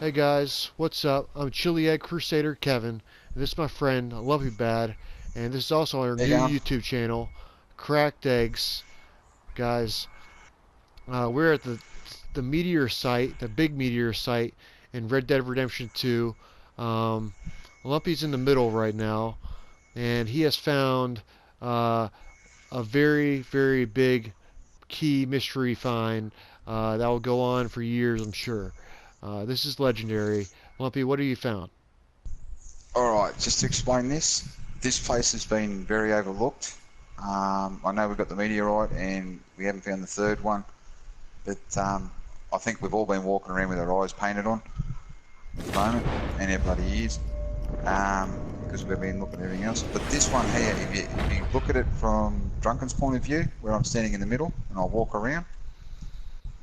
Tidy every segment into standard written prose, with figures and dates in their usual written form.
Hey guys, what's up? I'm Chiliad Crusader Kevin. This is my friend, I love you bad, and this is also our How you new going? YouTube channel, Cracked Eggs. Guys, we're at the Meteor site, the big Meteor site in Red Dead Redemption 2. Um, Lumpy's in the middle right now, and he has found uh, a very, very big key mystery find that will go on for years, I'm sure. This is legendary. Lumpy, what have you found? All right, just to explain this place has been very overlooked. I know we've got the meteorite and we haven't found the third one, but I think we've all been walking around with our eyes painted on at the moment, and everybody is, because we've been looking at everything else. But this one here, if you look at it from Drunken's point of view, where I'm standing in the middle and I'll walk around.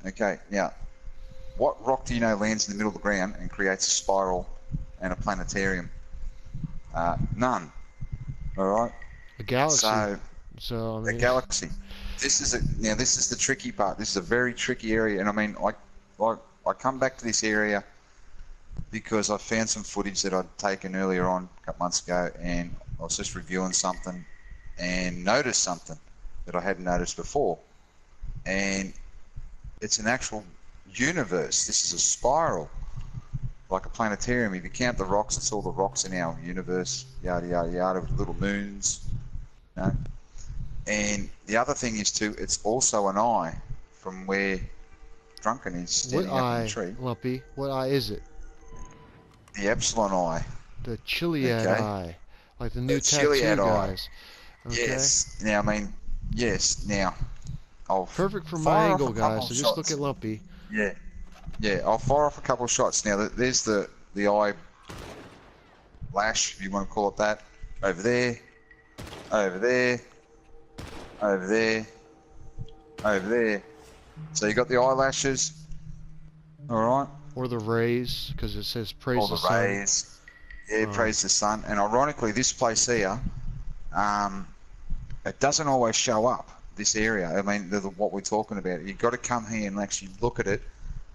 Okay, now, what rock do you know lands in the middle of the ground and creates a spiral and a planetarium? None. All right. A galaxy. So So, I a mean, galaxy. This is the tricky part. This is a very tricky area, and I mean, I come back to this area because I found some footage that I'd taken earlier on a couple months ago, and I was just reviewing something and noticed something that I hadn't noticed before, and it's an actual universe. This is a spiral, like a planetarium. If you count the rocks, it's all the rocks in our universe, yada yada yada, with little moons. You know? And the other thing is too, it's also an eye from where Drunken is what standing up in the eye, tree. Lumpy? What eye is it? The Epsilon eye. The Chiliad Okay. eye. Like the The new Chiliad tattoo eye. guys. Okay? Yes. Now I mean, yes. Now I'll Perfect for my fire off a angle, couple guys, of so just look at shots. Lumpy. Yeah. Yeah. I'll fire off a couple of shots. Now there's the eye lash, if you want to call it that. Over there. Over there. Over there. Over there. So you got the eyelashes. All right. Or the rays, because it says praise All the the sun. rays. Yeah, Um, praise the sun. And ironically, this place here, um, it doesn't always show up. This area. I mean, what we're talking about. You've got to come here and actually look at it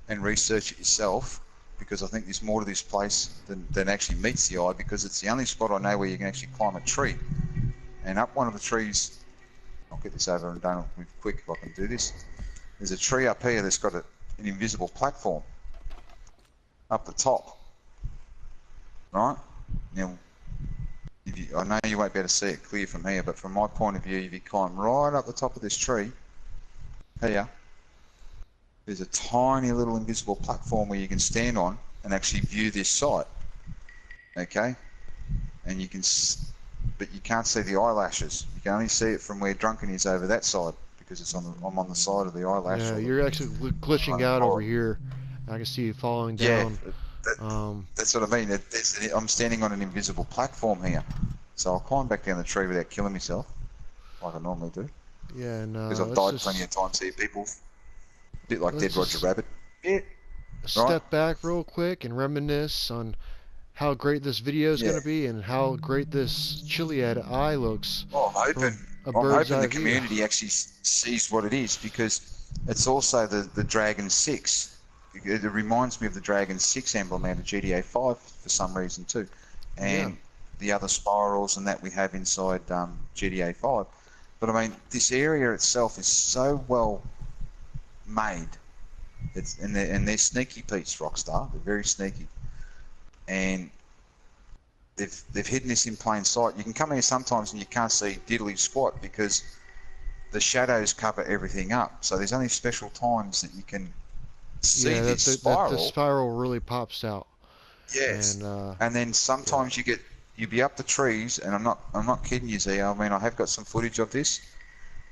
and research it yourself, because I think there's more to this place than actually meets the eye. Because it's the only spot I know where you can actually climb a tree. And up one of the trees, I'll get this over and done with quick if I can do this. There's a tree up here that's got an invisible platform up the top, right? Now, I know you won't be able to see it clear from here, but from my point of view, if you climb right up the top of this tree, here, there's a tiny little invisible platform where you can stand on and actually view this site, okay? And you can, but you can't see the eyelashes. You can only see it from where Drunken is over that side, because it's I'm on the side of the eyelash, yeah, or the, you're actually I glitching don't out over call it. here. I can see you falling Yeah, down. that, Um, that's what I mean. I'm standing on an invisible platform here. So I'll climb back down the tree without killing myself, like I normally do. yeah, and Because I've let's died plenty just of times here, people. A bit like let's Dead Roger just Rabbit. Yeah. Right? step back real quick and reminisce on how great this video is going Yeah. to be and how great this Chiliad eye looks Well, from a I'm bird's hoping eye the view. community actually sees what it is, because it's also the Dragon 6. It reminds me of the Dragon 6 emblem out of GTA 5 for some reason too. Yeah, And the other spirals and that we have inside GTA 5. But I mean, this area itself is so well made. And they're sneaky Pete's Rockstar. They're very sneaky, and they've hidden this in plain sight. You can come here sometimes and you can't see diddly squat because the shadows cover everything up. So there's only special times that you can see yeah, this that the spiral. spiral really pops out, and Yes, and then yeah, sometimes you be up the trees, and I'm not kidding you, Z. I mean, I have got some footage of this,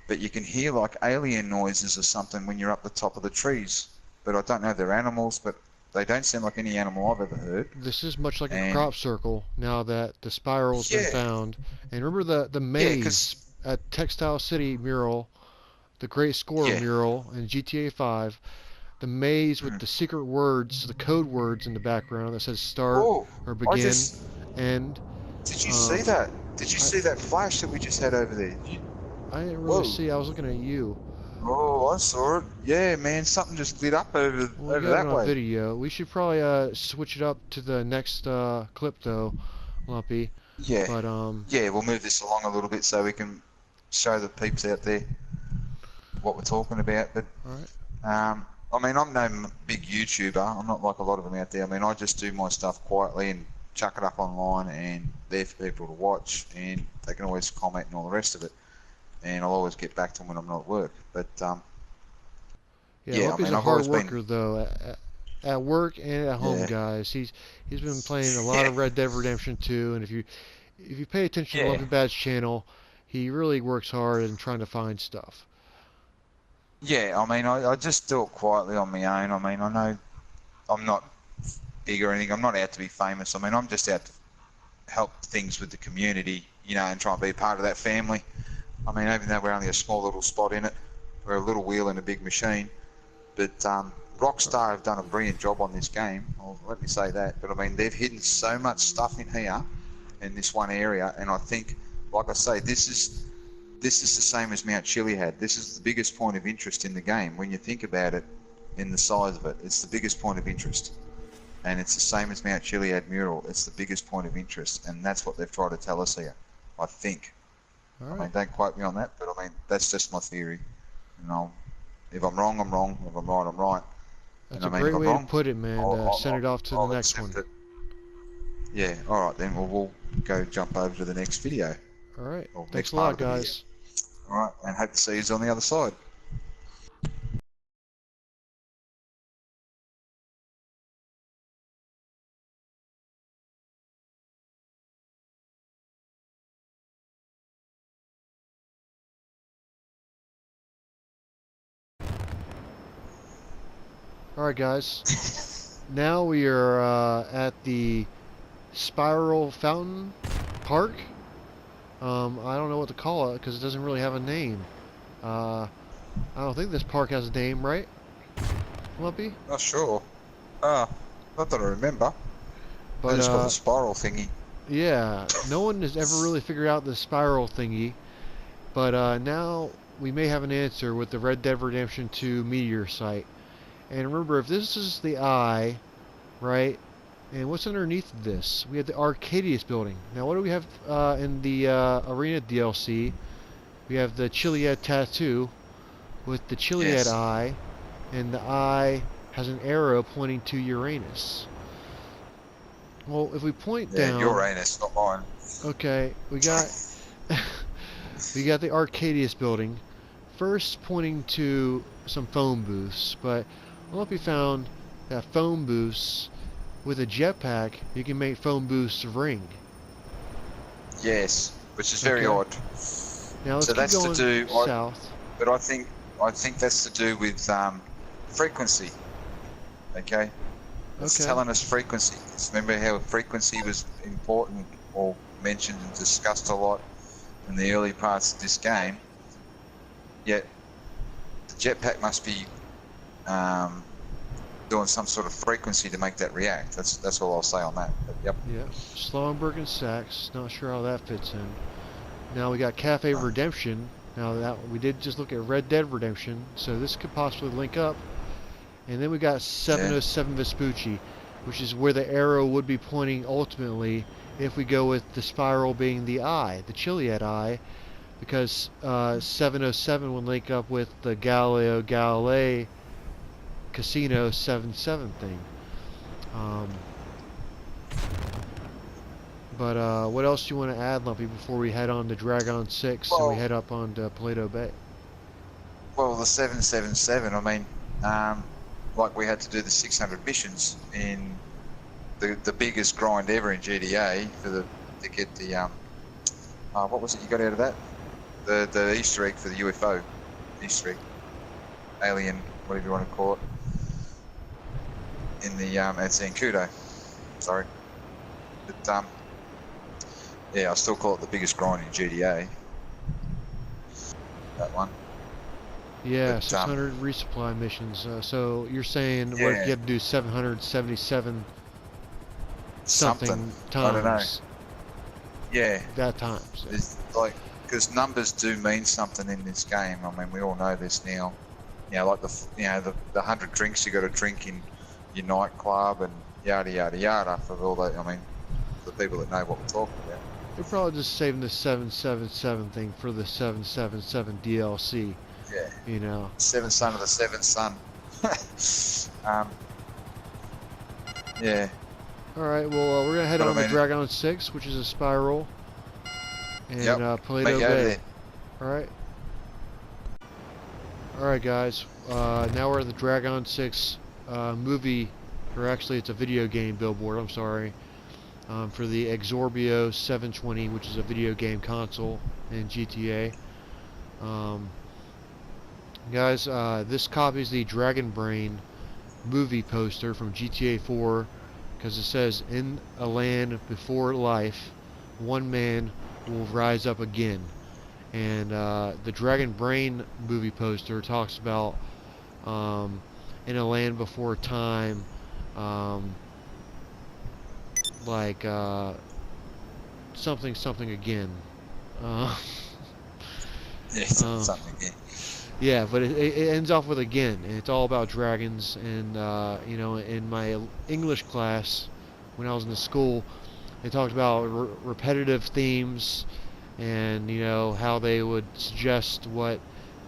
but you can hear like alien noises or something when you're up the top of the trees. But I don't know if they're animals, but they don't sound like any animal I've ever heard. this is much like a And crop circle now that the spiral's been yeah, found. And remember the yeah, maze because at Textile City mural, the Great Score yeah, mural in GTA 5, the maze with mm. the secret words, the code words in the background that says start Oh, or I begin, just end. did you see Um, that? Did you I see that flash that we just had over there? I didn't really Whoa, see. I was looking at you. Oh, I saw it. Yeah, man, something just lit up Well, we over got it that on way. video. We should probably switch it up to the next clip though, Lumpy. Yeah, But yeah, we'll move this along a little bit so we can show the peeps out there what we're talking about. But all right. I mean, I'm no big YouTuber. I'm not like a lot of them out there. I mean, I just do my stuff quietly and chuck it up online, and there for people to watch, and they can always comment and all the rest of it. And I'll always get back to them when I'm not at work. But Yeah, yeah, I Lumpy's mean, a I've hard always been, worker though. At work and at home, yeah, guys. He's been playing a lot yeah, of Red Dead Redemption 2, and if you pay attention to yeah, Lumpy Bad's channel, he really works hard in trying to find stuff. yeah. I mean, I just do it quietly on my own. I mean, I know I'm not big or anything. I'm not out to be famous. I mean, I'm just out to help things with the community, you know, and try and be part of that family. I mean, even though we're only a small little spot in it, we're a little wheel in a big machine. But Rockstar have done a brilliant job on this game. Well, let me say that. But I mean, they've hidden so much stuff in here, in this one area, and I think, like I say, this is the same as Mount Chiliad. This is the biggest point of interest in the game. When you think about it, in the size of it, it's the biggest point of interest. And it's the same as Mount Chiliad mural. It's the biggest point of interest, and that's what they've tried to tell us here. I think. All I right. mean, don't quote me on that, but I mean that's just my theory. And if I'm wrong, I'm wrong. If I'm right, I'm right. And That's I a mean, if great I'm way to wrong, put it, man. Send it off to the I'll next one. accept it. Yeah. All right, then. Well, we'll go jump over to the next video All right. or Thanks next a part lot, of the video. guys. All right, and hope to see you on the other side. All right, guys. Now we are at the Spiral Fountain Park. I don't know what to call it because it doesn't really have a name. Uh, I don't think this park has a name, right, Lumpy? Not sure. Not that I remember. I But just got the spiral thingy. yeah, no one has ever really figured out the spiral thingy. But now we may have an answer with the Red Dead Redemption 2 Meteor site. And remember, if this is the eye, right? And what's underneath this? We have the Arcadius building. Now, what do we have in the Arena DLC? We have the Chiliad tattoo with the Chiliad Yes. eye, and the eye has an arrow pointing to Uranus. Well, if we point Yeah, down, Uranus, not mine. okay, we got we got the Arcadius building, first pointing to some phone booths, but Lumpy found that phone booths with a jetpack, you can make phone booths ring. Yes, which is very Okay. odd. Now let's So keep that's to going do, south. but I think that's to do with frequency. Okay, it's Okay. telling us frequency. Remember how frequency was important or mentioned and discussed a lot in the early parts of this game. Yet the jetpack must be doing some sort of frequency to make that react. That's all I'll say on that. But yep. Yeah. Slauenberg and Sachs. Not sure how that fits in. Now we got Cafe Redemption. Now that we did just look at Red Dead Redemption, so this could possibly link up. And then we got 707 Vespucci, which is where the arrow would be pointing ultimately if we go with the spiral being the eye, the Chiliad eye, because 707 would link up with the Galileo Galilei Casino 77 thing. Um, but what else do you want to add, Lumpy, before we head on to Dragon 6 and we Well, head up on to Paleto Bay? well, the 777. I mean, like we had to do the 600 missions in the biggest grind ever in GTA to get the what was it you got out of that? The Easter egg for the UFO Easter egg, alien, whatever you want to call it, in the at Zancudo. Sorry, but yeah, I still call it the biggest grind in GTA. That one. Yeah, But 600 resupply missions. So you're saying what if yeah, you have to do 777 something. something I don't know. times Yeah, that times? it's like because numbers do mean something in this game. I mean, we all know this now. You know, like the 100 drinks you got to drink in your nightclub and yada yada yada. For all that, I mean, for the people that know what we're talking about. They're probably just saving the 777 thing for the 777 DLC. Yeah. You know. Seventh son of the seventh son. Yeah. All right. Well, we're gonna head But I on to mean, Dragon 6, which is a spiral, and yep. Paleto Meet you over Bay. there. All right. All right, guys. Now we're at the Dragon 6 movie, or actually, it's a video game billboard. I'm sorry. For the Exorbio 720, which is a video game console in GTA. Guys, this copies the Dragon Brain movie poster from GTA 4, because it says, "In a land before life, one man will rise up again." And the Dragon Brain movie poster talks about in a land before time, like something something again. Uh, Yeah, uh, something again. yeah, but it ends off with again, and it's all about dragons. And you know, in my English class when I was in the school, they talked about repetitive themes, and you know how they would suggest what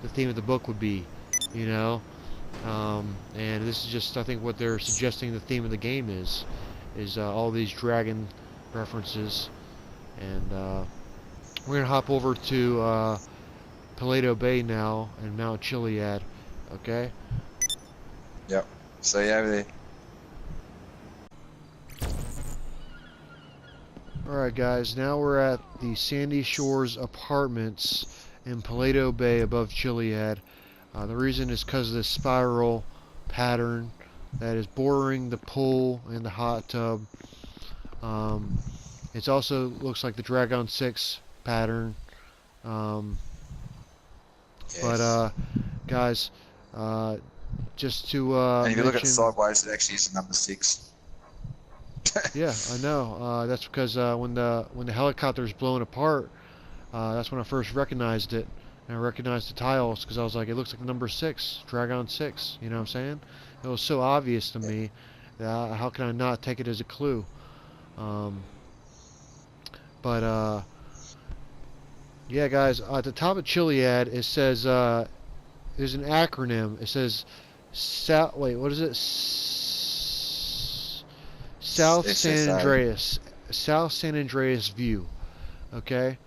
the theme of the book would be. You know, and this is just, I think, what they're suggesting the theme of the game is all these dragon references. And we're gonna hop over to Paleto Bay now and Mount Chiliad. Okay. Yep. See you over there. Alright, guys, now we're at the Sandy Shores Apartments in Paleto Bay above Chiliad. The reason is because of this spiral pattern that is bordering the pool and the hot tub. It also looks like the Dragon 6 pattern. But Yes. guys, just to And if you look at it mention, sideways, it actually is the number 6. yeah, I know. That's because when the helicopter's blown apart, that's when I first recognized it, and I recognized the tiles because I was like, it looks like the number 6, Dragon 6. You know what I'm saying? It was so obvious to me that how can I not take it as a clue? But yeah, guys, at the top of Chiliad, it says there's an acronym. It says wait, what is it? South San SSA. Andreas, South San Andreas View. Okay,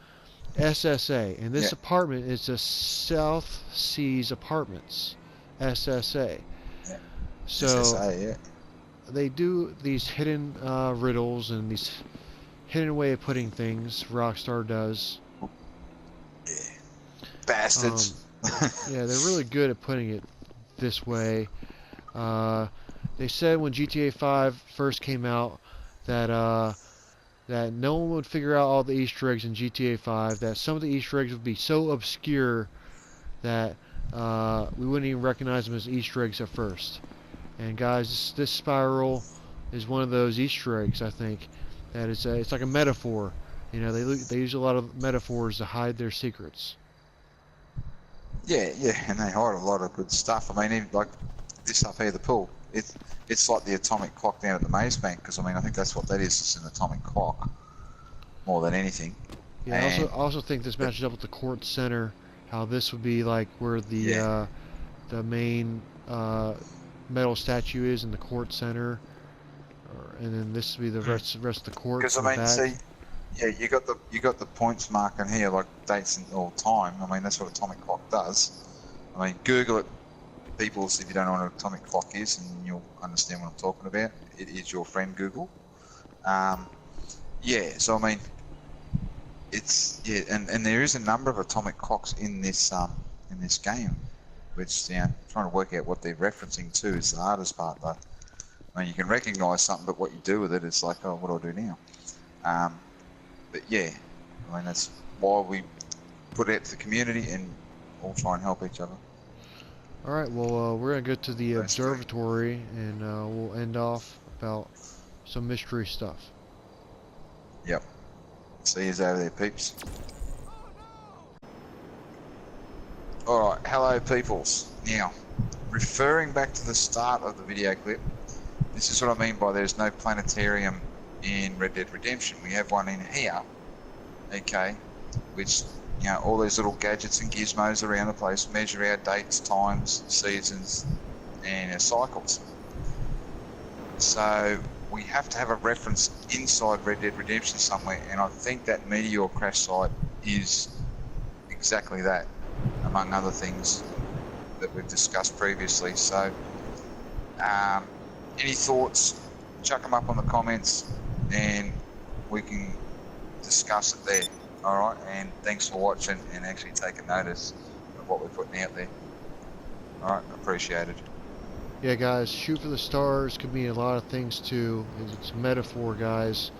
SSA, and this Yeah. apartment is the South Seas Apartments, SSA. Yeah. So SSA, yeah. they do these hidden riddles and these hidden way of putting things. Rockstar does. Yeah. Bastards. Yeah, they're really good at putting it this way. They said when GTA 5 first came out that that no one would figure out all the Easter eggs in GTA 5. That some of the Easter eggs would be so obscure that we wouldn't even recognize them as Easter eggs at first. And guys, this spiral is one of those Easter eggs. I think that it's like a metaphor. You know, they use a lot of metaphors to hide their secrets. Yeah, yeah, and they hide a lot of good stuff. I mean, even like this up here, the pool. It's like the atomic clock down at the Maze Bank, because I mean, I think that's what that is. It's an atomic clock more than anything. Yeah, And I also think this matches up with the court center. How this would be like where yeah, the main metal statue is in the court center, and then this would be the rest of the court because in I the mean, back. see, yeah, you got the points marking here, like dates and all time. I mean, that's what atomic clock does. I mean, Google it, people, if you don't know what an atomic clock is, and you'll understand what I'm talking about. It is your friend Google. Yeah, so I mean, it's yeah, and there is a number of atomic clocks in this game, which trying to work out what they're referencing to is the hardest part. But I mean, you can recognise something, but what you do with it is like, oh, what do I do now? But yeah, I mean, that's why we put it out to the community and all try and help each other. All right, well, we're gonna go to the That's great. observatory, and we'll end off about some mystery stuff. Yep. See you over there, peeps. All right, hello peoples. Now, referring back to the start of the video clip, this is what I mean by there's no planetarium in Red Dead Redemption. We have one in here, okay, which, you know, all these little gadgets and gizmos around the place measure our dates, times, seasons, and our cycles. So we have to have a reference inside Red Dead Redemption somewhere, and I think that Meteor crash site is exactly that, among other things that we've discussed previously. So any thoughts, chuck them up on the comments and we can discuss it there. All right, and thanks for watching and actually taking notice of what we're putting out there. All right, appreciate it. Yeah, guys, shoot for the stars could mean a lot of things too. It's a metaphor, guys.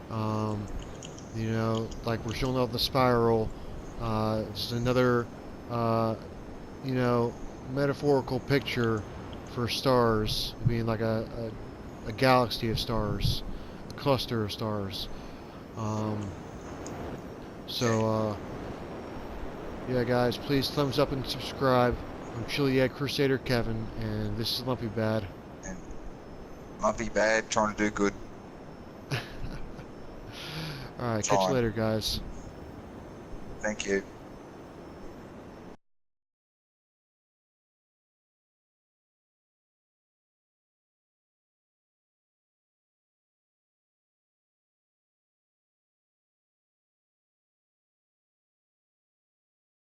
Um, you know, like we're showing off the spiral. It's another, uh, you know, metaphorical picture for stars being like a galaxy of stars, a cluster of stars. Um, Yeah, so, yeah, guys, please thumbs up and subscribe. I'm Chiliad Crusader Kevin, and this is Lumpy Bad. and lumpy bad, trying to do good, Alright, catch you trying. later, guys. Thank you.